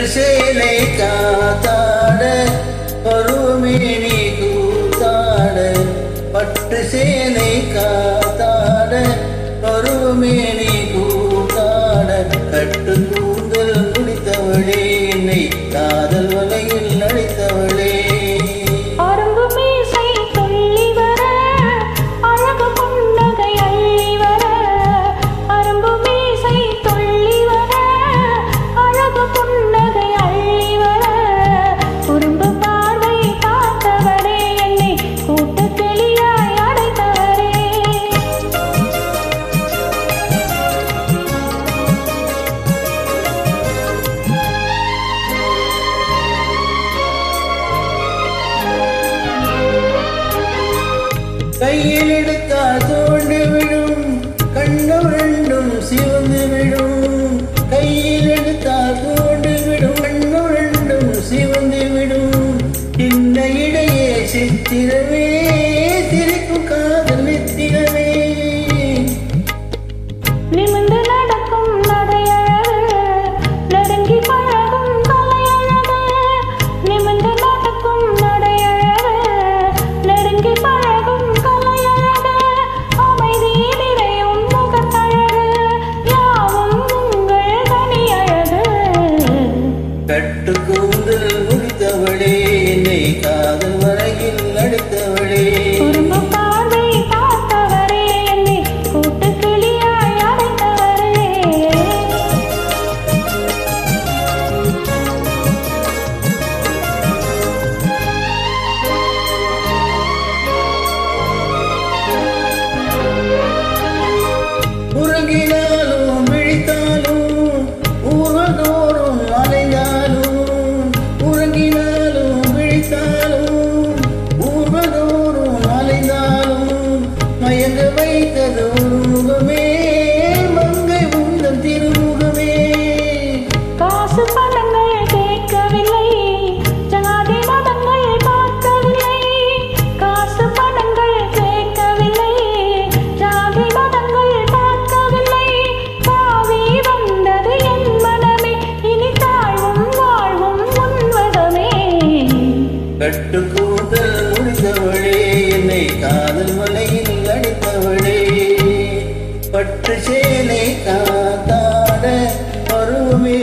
பட்டு சேலை காத்தாட பருவமேனி கூத்தாட பட்டு சேலை காத்தாட பருவமேனி கூத்தாட கட்டு கூந்தல் முடித்தவளே என்னை காதல் வலையில் நடித்தவளே கையில் எடுத்தால் தோண்டு விடும் கண்ணம் ரெண்டும் சிவந்து விடும் கையில் எடுத்தால் தோண்டு விடும் கண்ணம் ரெண்டும் சிவந்து விடும் இந்த இடையே சித்திரமே சிரிக்கும் காதல் நித்திரமே நிமிர்ந்து நடக்கும் நடையழகு நடுங்கி பழகும் கலையழகு நிமிர்ந்து நடக்கும் நடையழகு நடுங்கி பழகும் கட்டு கூந்தல் முடித்தவளே என்னை காதல் வரையில் நடித்தவளே குறும்பு பார்வை பார்த்தவரே என்னை கூட்டு கிளியாய் அடைத்தவரே உறங்கினாலும் விழித்தாலும் ஊர்வதோறும் அலைந்தாலும் மயங்க வைத்தது முகமே மங்கை உந்தன் திருமுகமே காசு பணங்கள் கேட்கவில்லை ஜாதி மதங்கள் பார்க்கவில்லை காசு பணங்கள் கேட்கவில்லை ஜாதி மதங்கள் பார்க்கவில்லை காவி வந்தது என் மனமே இனி தாழ்வும் வாழ்வும் உன்வதமே கட்டு கூந்தல் முடித்தவளே என்னை காதல் மலையில் அடித்தவளே பட்டு சேலை காத்தாட பருவமே